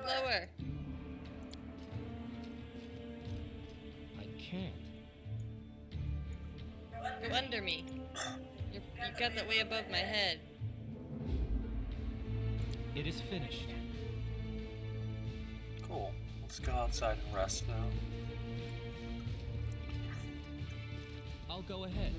Lower. I can't. Go under me. You got that way above my head. It is finished. Cool. Let's go outside and rest now. I'll go ahead.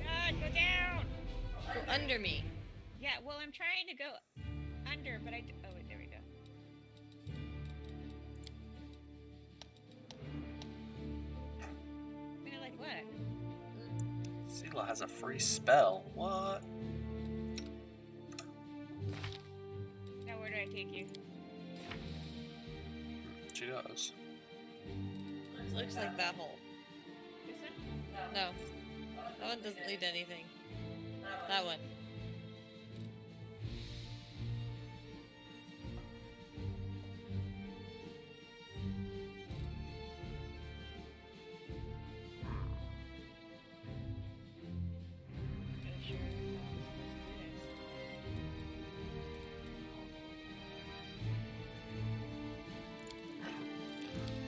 God, go down! Go under me. Yeah, well, I'm trying to go under, but oh, wait, there we go. I mean, like what? Sela has a free spell. What? Now, where do I take you? She does. Looks like that hole. This one? No. That one doesn't lead to anything. That one.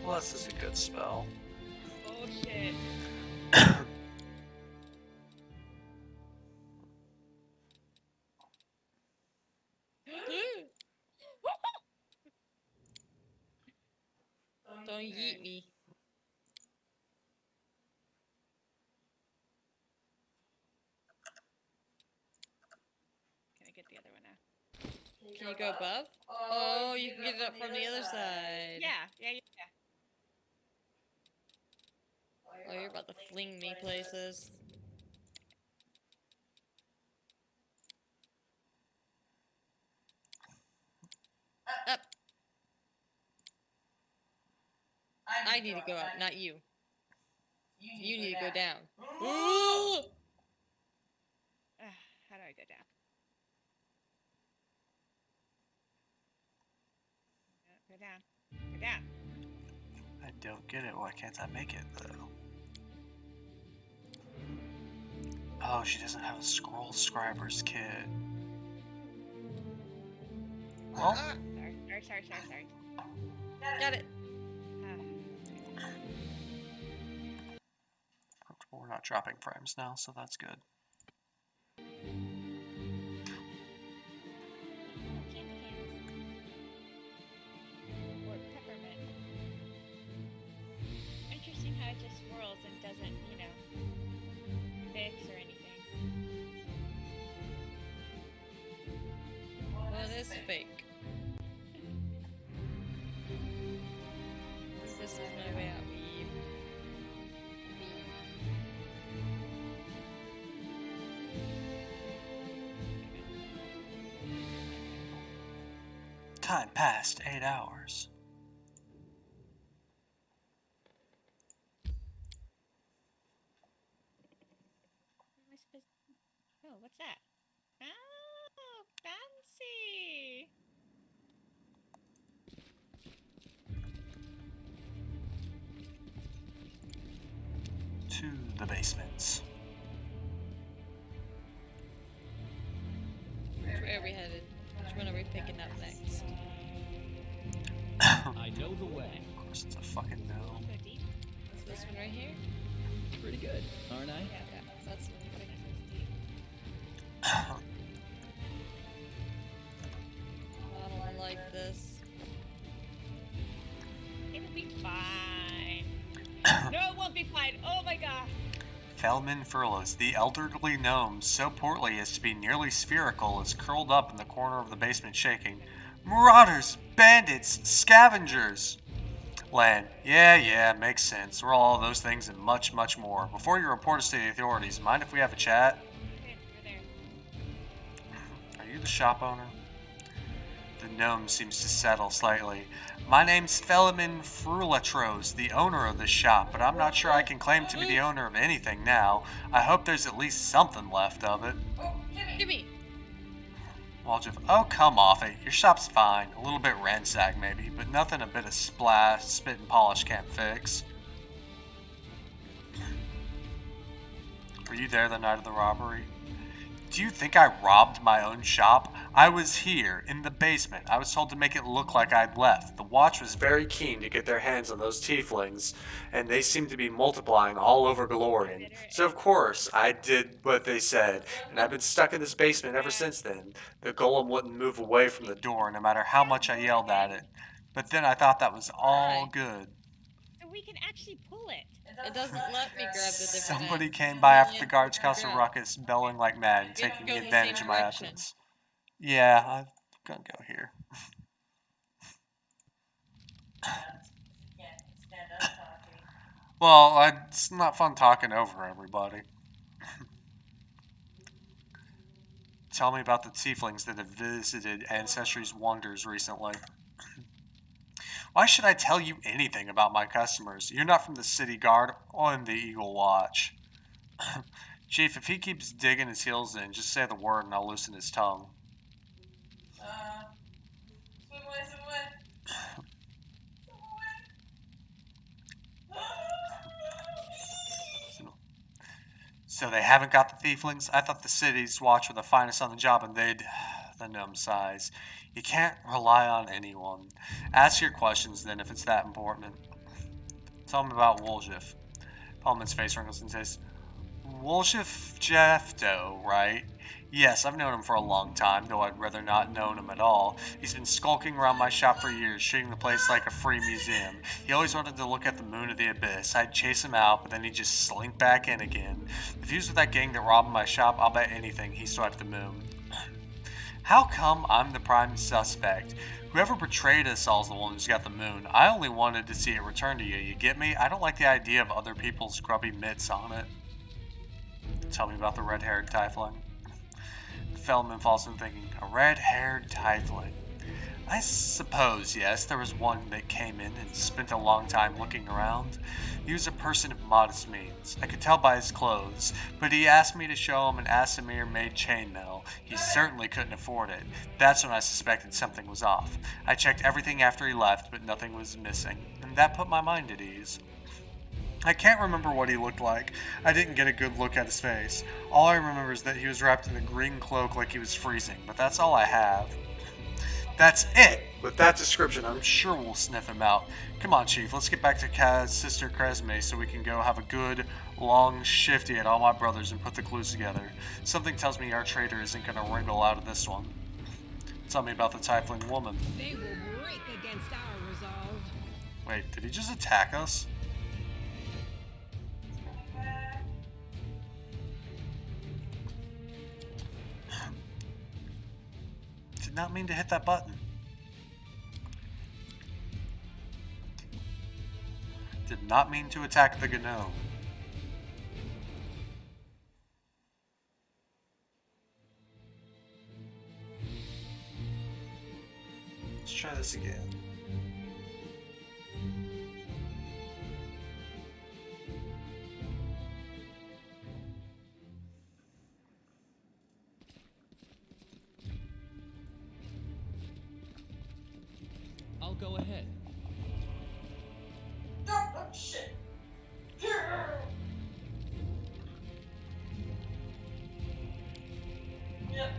Well, this is a good spell. Oh, shit. Don't yeet me. Can I get the other one now? Can you go above? Oh, you can get it up from the other side. Yeah. Oh, you're about to fling me places. Up. I need to go up, not you. You need to go down. Ooh! How do I go down? Go down. Go down. I don't get it. Why can't I make it, though? Oh, she doesn't have a scroll scriber's kit. Well, Sorry. Got it. we're not dropping frames now, so that's good. Or peppermint. Interesting how it just swirls and doesn't, mix or anything. Well, it is fake. This is my way out. Time passed 8 hours. Oh, what's that? Oh, fancy! To the basements. Which way are we headed? Which one are we picking up next? I know the way. Of course, it's a fucking no. Go deep. Is this one right here? Pretty good, aren't I? Yeah, that's the one. I don't like this. It'll be fine. No, it won't be fine. Oh my god. Felman Furlos, the elderly gnome, so portly as to be nearly spherical, is curled up in the corner of the basement shaking. Marauders! Bandits! Scavengers! Lan, yeah, makes sense. We're all those things and much, much more. Before you report us to the authorities, mind if we have a chat? You're there. Are you the shop owner? The gnome seems to settle slightly. My name's Felamin Frulatros, the owner of this shop, but I'm not sure I can claim to be the owner of anything now. I hope there's at least something left of it. Oh, gimme! Waljev, oh, come off it. Your shop's fine. A little bit ransacked, maybe, but nothing a bit of splash, spit, and polish can't fix. Were you there the night of the robbery? Do you think I robbed my own shop? I was here, in the basement. I was told to make it look like I'd left. The watch was very keen to get their hands on those tieflings, and they seemed to be multiplying all over Galorian. So of course, I did what they said, and I've been stuck in this basement ever since then. The golem wouldn't move away from the door no matter how much I yelled at it. But then I thought that was all good. So we can actually pull it. It doesn't let me grab the different Somebody ends. came by after the Yeah, guards caused a grab. ruckus, bellowing like mad, and We have to taking go the advantage same of my direction. absence. Yeah, I'm gonna go here. Well, it's not fun talking over everybody. Tell me about the tieflings that have visited Ancestry's wonders recently. Why should I tell you anything about my customers? You're not from the City Guard or in the Eagle Watch. Chief, if he keeps digging his heels in, just say the word and I'll loosen his tongue. So they haven't got the tieflings? I thought the City's Watch were the finest on the job and they'd... The gnome sighs. You can't rely on anyone. Ask your questions then if it's that important. Tell me about Woljif. Pullman's face wrinkles and says, Woljif Jeffdo, right? Yes, I've known him for a long time, though I'd rather not known him at all. He's been skulking around my shop for years, treating the place like a free museum. He always wanted to look at the moon of the abyss. I'd chase him out, but then he'd just slink back in again. If he was with that gang that robbed my shop, I'll bet anything he swiped the moon. How come I'm the prime suspect? Whoever betrayed us all is the one who's got the moon. I only wanted to see it return to you, you get me? I don't like the idea of other people's grubby mitts on it. Tell me about the red-haired tiefling. Feldman falls in thinking, a red-haired tiefling. I suppose, yes, there was one that came in and spent a long time looking around. He was a person of modest means. I could tell by his clothes, but he asked me to show him an Asimir-made chainmail. He certainly couldn't afford it. That's when I suspected something was off. I checked everything after he left, but nothing was missing, and that put my mind at ease. I can't remember what he looked like. I didn't get a good look at his face. All I remember is that he was wrapped in a green cloak like he was freezing, but that's all I have. That's it! With that description, I'm sure we'll sniff him out. Come on, Chief, let's get back to Kaz's sister Cresme so we can go have a good, long shifty at all my brothers and put the clues together. Something tells me our traitor isn't going to wriggle out of this one. Tell me about the tiefling woman. They will break against our resolve. Wait, did he just attack us? Did not mean to hit that button. Did not mean to attack the gnome. Let's try this again. I'll go ahead. Shit. Yep.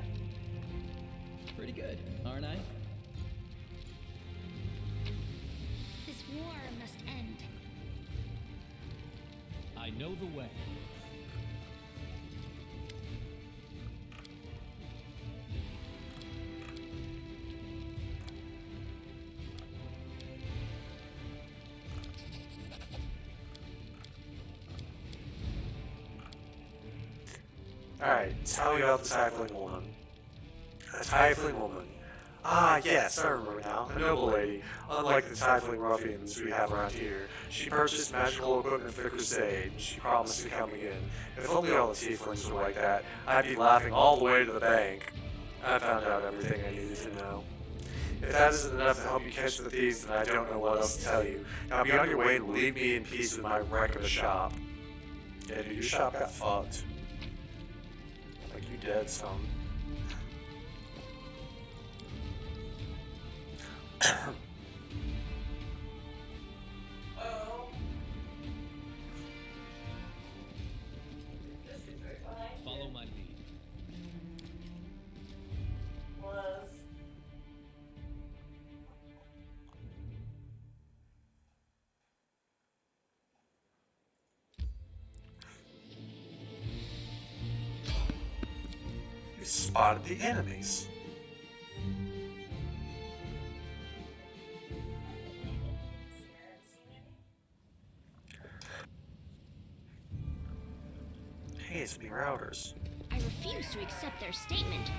Pretty good, aren't I? This war must end. I know the way. Alright, tell me about the tiefling woman. A tiefling woman. Ah, yes, I remember now. A noble lady. Unlike the tiefling ruffians we have around here, she purchased magical equipment for the crusade. She promised to come again. If only all the tieflings were like that, I'd be laughing all the way to the bank. I found out everything I needed to know. If that isn't enough to help you catch the thieves, then I don't know what else to tell you. Now be on your way and leave me in peace with my wreck of a shop. Yeah, dude, your shop got fucked. Like you dead, son. Oh. spotted the enemies. Hey, it's me, Routers. I refuse to accept their statement.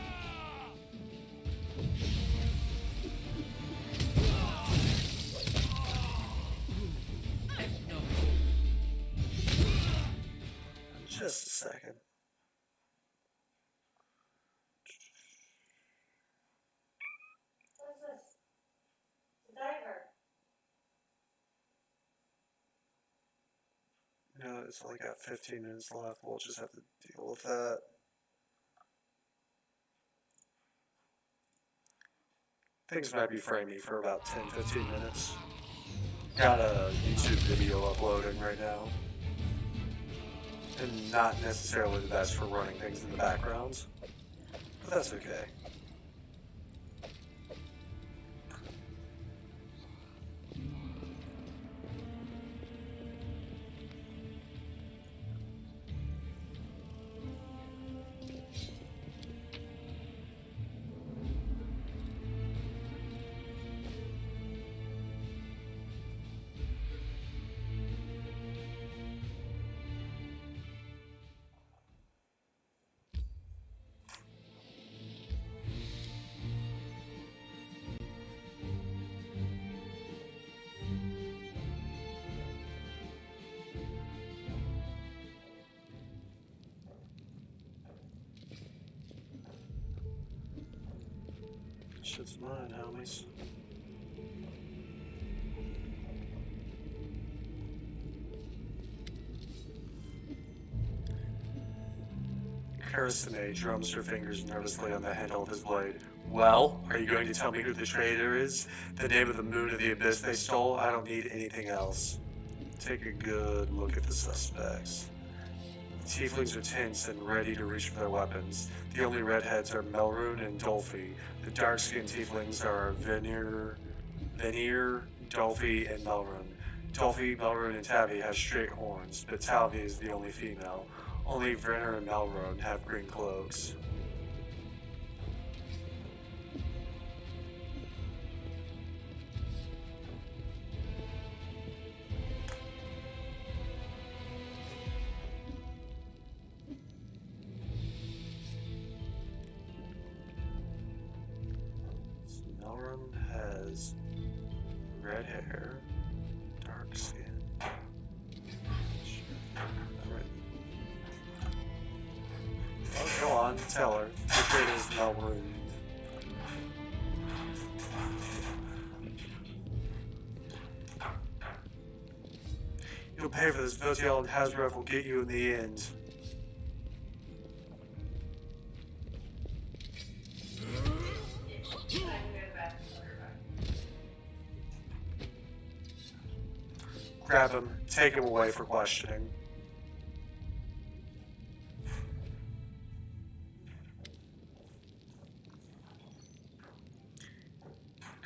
Just a second. What is this? The diver. No, it's only got 15 minutes left. We'll just have to deal with that. Things might be framing for about 10-15 minutes. Got a YouTube video uploading right now. And not necessarily the best for running things in the background. But that's okay. Shit's mine, homies. Karasune drums her fingers nervously on the handle of his blade. Well, are you going to tell me who the traitor is? The name of the moon of the abyss they stole? I don't need anything else. Take a good look at the suspects. Tieflings are tense and ready to reach for their weapons. The only redheads are Melrune and Dolphy. The dark-skinned tieflings are Veneer, Dolphy, and Melrune. Dolphy, Melrune, and Tavi have straight horns, but Tavi is the only female. Only Veneer and Melrune have green cloaks. Melrune has red hair, dark skin. Oh, go on, tell her. The traitor is Melrune. You'll pay for this. Votiel and Hasbrook will get you in the end. Grab him, take him away for questioning.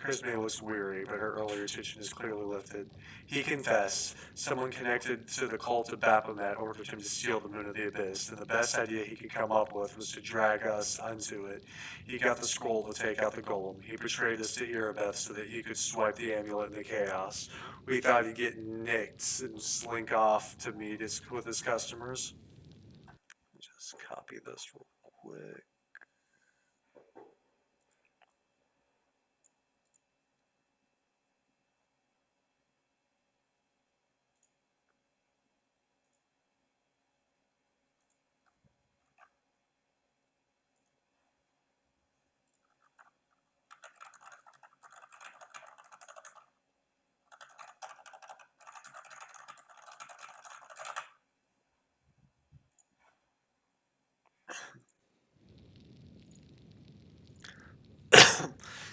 Chrismay looks weary, but her earlier tension is clearly lifted. He confessed. Someone connected to the cult of Baphomet ordered him to steal the Moon of the Abyss, and the best idea he could come up with was to drag us onto it. He got the scroll to take out the golem. He betrayed us to Erebeth so that he could swipe the amulet in the chaos. We thought he'd get nicked and slink off to meet with his customers. Just copy this real quick.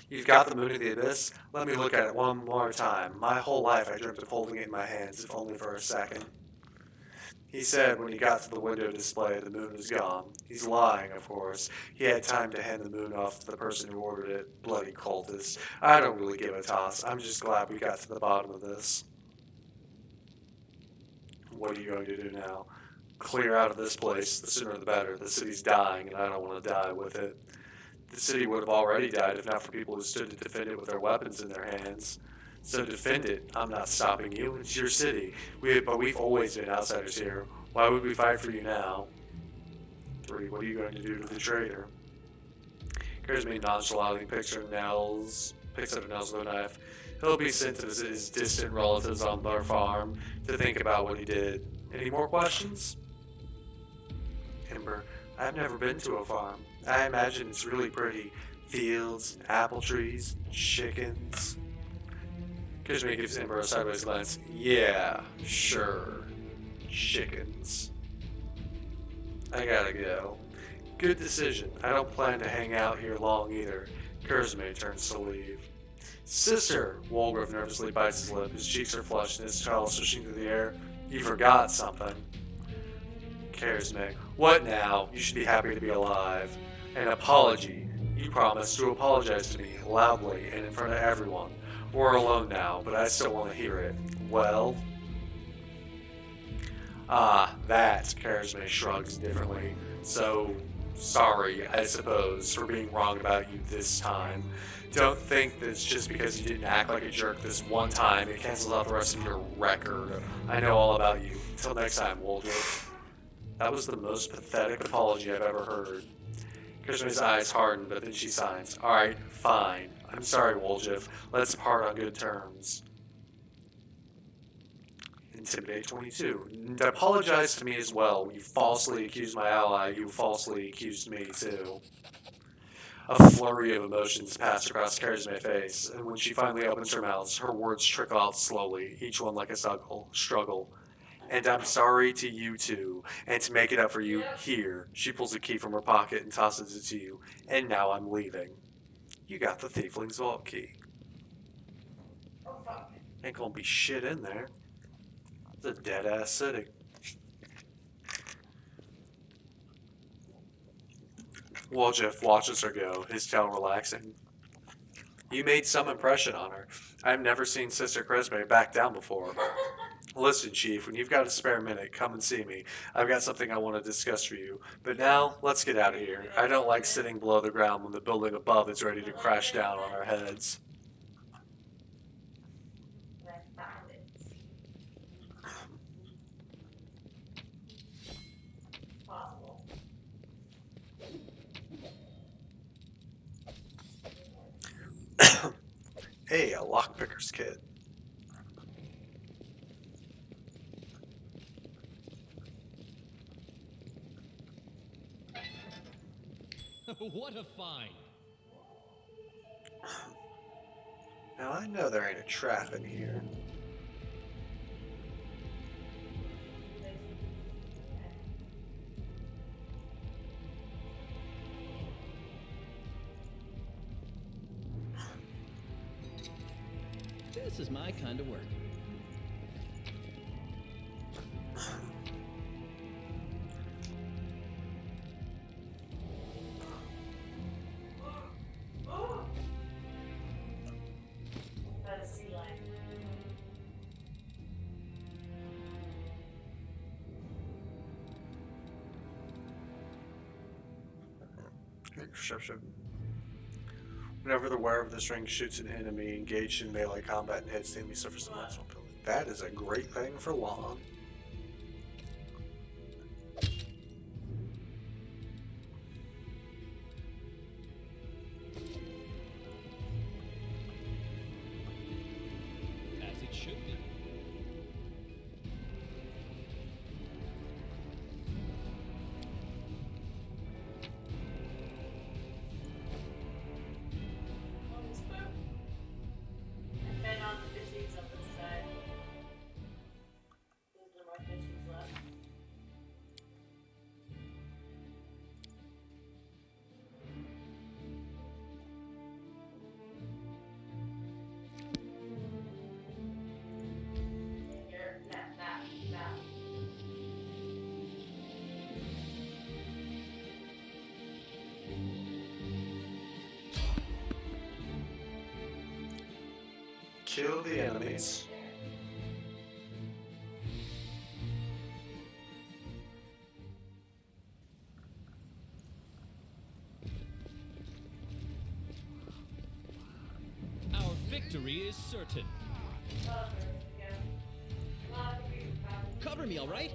You've got the Moon of the Abyss? Let me look at it one more time. My whole life I dreamt of holding it in my hands, if only for a second. He said when he got to the window display, the moon was gone. He's lying, of course. He had time to hand the moon off to the person who ordered it. Bloody cultist. I don't really give a toss. I'm just glad we got to the bottom of this. What are you going to do now? clear out of this place, the sooner the better. The city's dying, and I don't want to die with it. The city would have already died if not for people who stood to defend it with their weapons in their hands. So defend it. I'm not stopping you. It's your city. But we've always been outsiders here. Why would we fight for you now? 3. What are you going to do to the traitor? Charisma nonchalantly picks at her nails with a knife. He'll be sent to his distant relatives on their farm to think about what he did. Any more questions? Ember, I've never been to a farm. I imagine it's really pretty. Fields, apple trees, chickens. Charisma gives Ember a sideways glance. Yeah, sure. Chickens. I gotta go. Good decision. I don't plan to hang out here long either. Charisma turns to leave. Sister! Walgrove nervously bites his lip. His cheeks are flushed and his towel swishing through the air. You forgot something. Charisma. What now? You should be happy to be alive. An apology. You promised to apologize to me, loudly and in front of everyone. We're alone now, but I still want to hear it. Well? Ah, that, Charisma shrugs differently. So, sorry, I suppose, for being wrong about you this time. Don't think that it's just because you didn't act like a jerk this one time, it cancels out the rest of your record. I know all about you. Until next time, Woldrick. That was the most pathetic apology I've ever heard. Charisma's eyes harden, but then she signs. Alright, fine. I'm sorry, Woldrick. Let's part on good terms. Intimidate 22. And apologize to me as well. When you falsely accused my ally, you falsely accused me too. A flurry of emotions passed across Charisma's face, and when she finally opens her mouth, her words trickle out slowly, each one like a struggle. And I'm sorry to you too, and to make it up for you, here, she pulls a key from her pocket and tosses it to you, and now I'm leaving. You got the Thiefling's vault key. Oh, fuck. Ain't gonna be shit in there. It's a dead-ass city. Woljif watches her go, his tail relaxing. You made some impression on her. I've never seen Sister Charisma back down before. Listen, Chief, when you've got a spare minute, come and see me. I've got something I want to discuss for you. But now, let's get out of here. I don't like sitting below the ground when the building above is ready to crash down on our heads. I found it. Possible. Hey, a lockpicker's kit. What a find! Now I know there ain't a trap in here. This is my kind of work. Got a sea lion. Perception. Whenever the wearer of this ring shoots an enemy engaged in melee combat and hits, the enemy suffers a maximum penalty. That is a great thing for long. As it should be. And then on the fishies up this side. There's no more fishies left. Here, that. Kill the enemies. Victory is certain. Cover me, all right?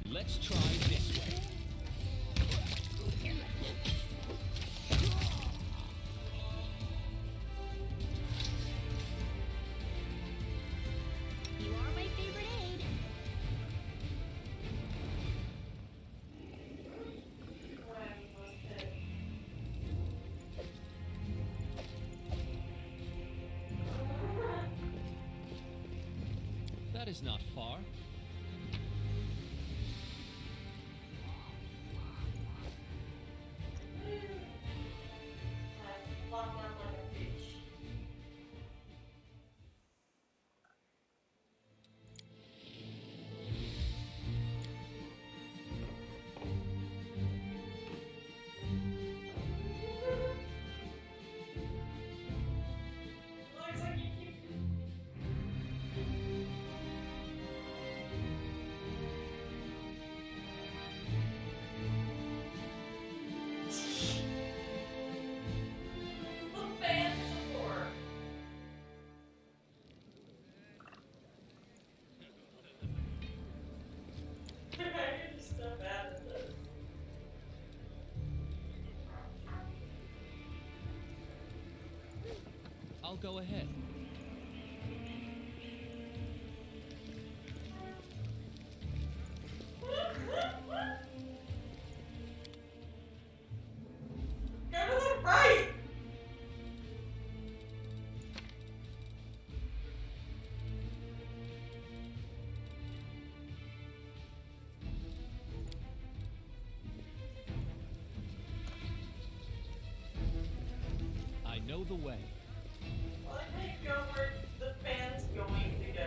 Let's try this way. You are my favorite aide. That is not far. I'll go ahead. I know the way. Go where the fan's going to go.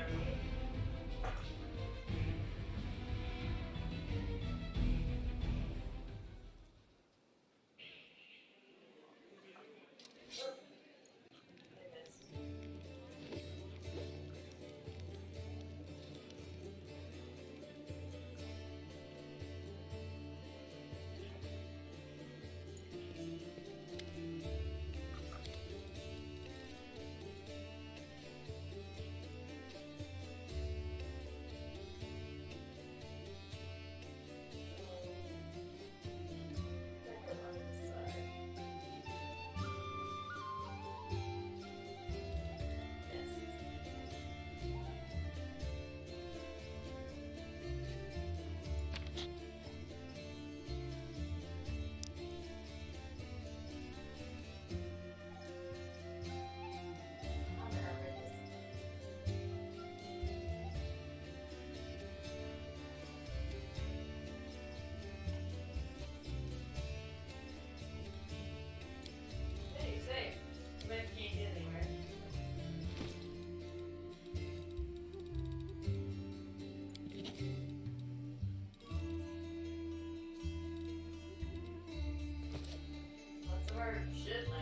Shit, man.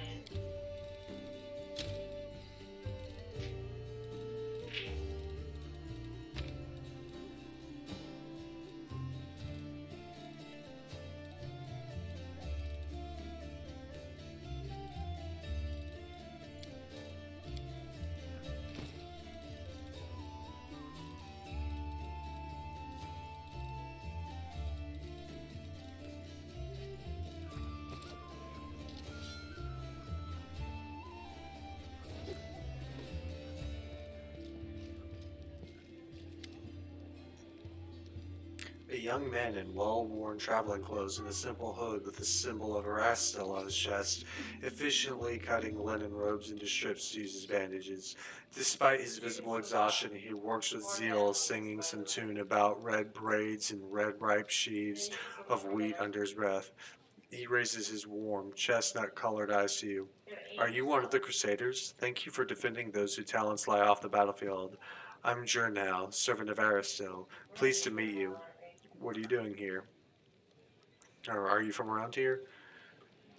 A young man in well-worn traveling clothes and a simple hood with the symbol of Erastil on his chest, efficiently cutting linen robes into strips to use as bandages. Despite his visible exhaustion, he works with zeal, singing some tune about red braids and red ripe sheaves of wheat under his breath. He raises his warm, chestnut-colored eyes to you. Are you one of the Crusaders? Thank you for defending those whose talents lie off the battlefield. I'm Jurnau, servant of Aristil. Pleased to meet you. What are you doing here? Or are you from around here?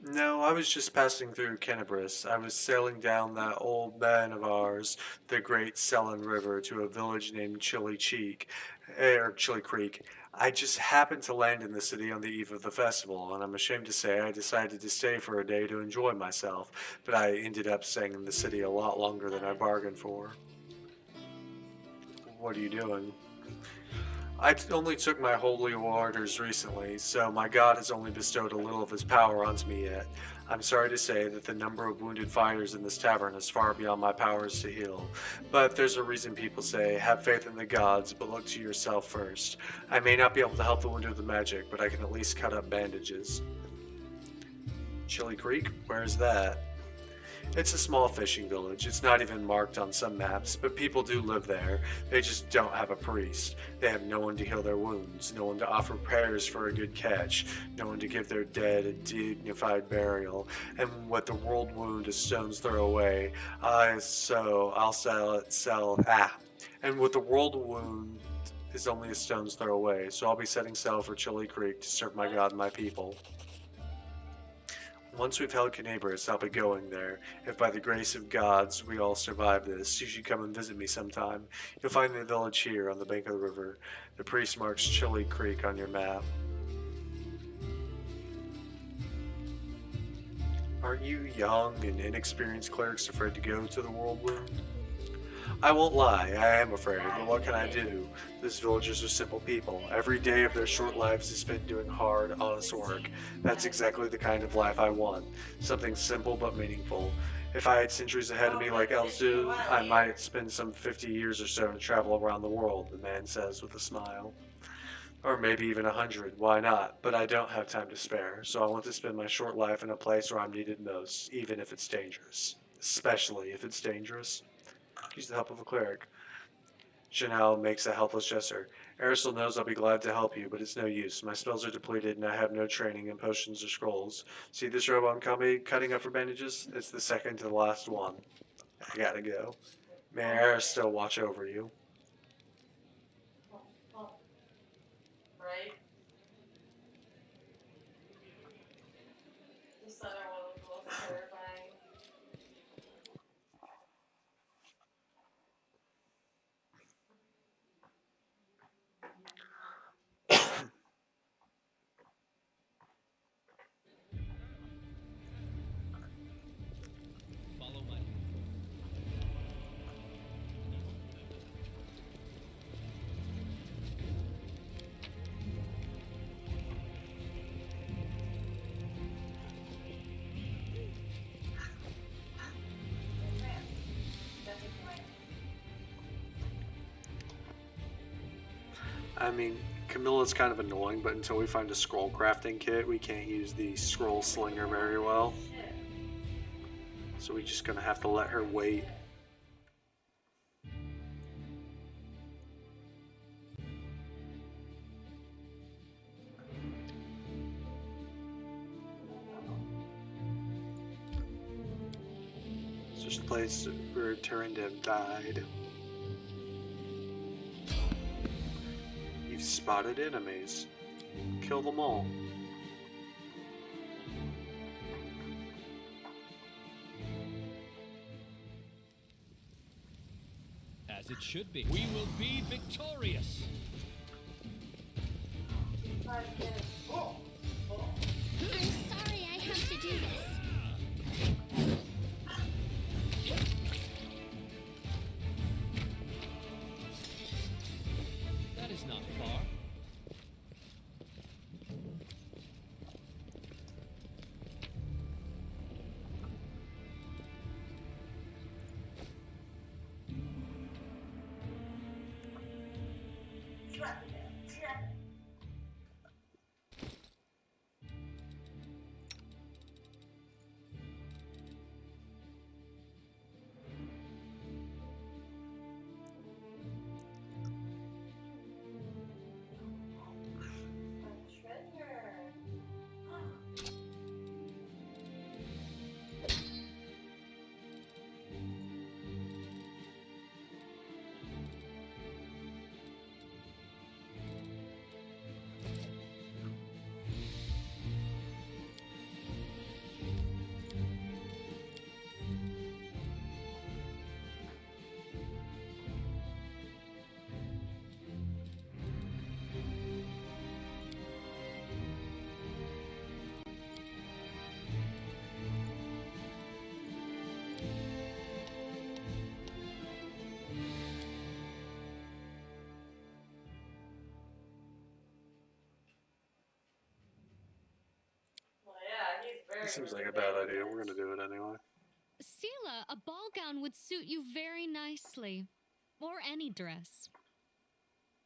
No, I was just passing through Kennebrus. I was sailing down that old bend of ours, the Great Selin River, to a village named Chili Cheek, or Chili Creek. I just happened to land in the city on the eve of the festival, and I'm ashamed to say I decided to stay for a day to enjoy myself, but I ended up staying in the city a lot longer than I bargained for. What are you doing? I only took my holy orders recently, so my god has only bestowed a little of his power onto me yet. I'm sorry to say that the number of wounded fighters in this tavern is far beyond my powers to heal, but there's a reason people say, have faith in the gods, but look to yourself first. I may not be able to help the wounded with magic, but I can at least cut up bandages. Chili Creek? Where's that? It's a small fishing village. It's not even marked on some maps, but people do live there. They just don't have a priest. They have no one to heal their wounds, no one to offer prayers for a good catch, no one to give their dead a dignified burial. And with the world wound a stone's throw away, I'll sell. And with the world wound is only a stone's throw away, so I'll be setting sail for Chili Creek to serve my God and my people. Once we've held Canabris, I'll be going there. If by the grace of gods we all survive this, you should come and visit me sometime. You'll find the village here on the bank of the river. The priest marks Chili Creek on your map. Aren't you young and inexperienced clerics afraid to go to the world wound? I won't lie, I am afraid, but what can I do? These villagers are simple people. Every day of their short lives is spent doing hard, honest work. That's exactly the kind of life I want. Something simple but meaningful. If I had centuries ahead of me like elves do, I might spend some 50 years or so to travel around the world, the man says with a smile. Or maybe even 100, why not? But I don't have time to spare, so I want to spend my short life in a place where I'm needed most, even if it's dangerous. Especially if it's dangerous. Use the help of a cleric. Janelle makes a helpless gesture. Aristotle knows I'll be glad to help you, but it's no use. My spells are depleted and I have no training in potions or scrolls. See this robe I'm cutting up for bandages? It's the second to the last one. I gotta go. May Aristotle watch over you. Right? This other one was the most terrifying. Follow my I mean, Camilla's kind of annoying, but until we find a scroll crafting kit, we can't use the scroll slinger very well. So we're just gonna have to let her wait. It's just the place where Terendem died. You've spotted enemies. Kill them all. as it should be. We will be victorious. I'm sorry I have to do this. That is not far. Seems like a bad idea. We're gonna do it anyway. Sela, a ball gown would suit you very nicely. Or any dress.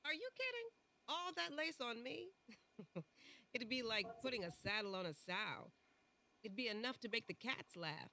Are you kidding? All that lace on me? It'd be like putting a saddle on a sow. It'd be enough to make the cats laugh.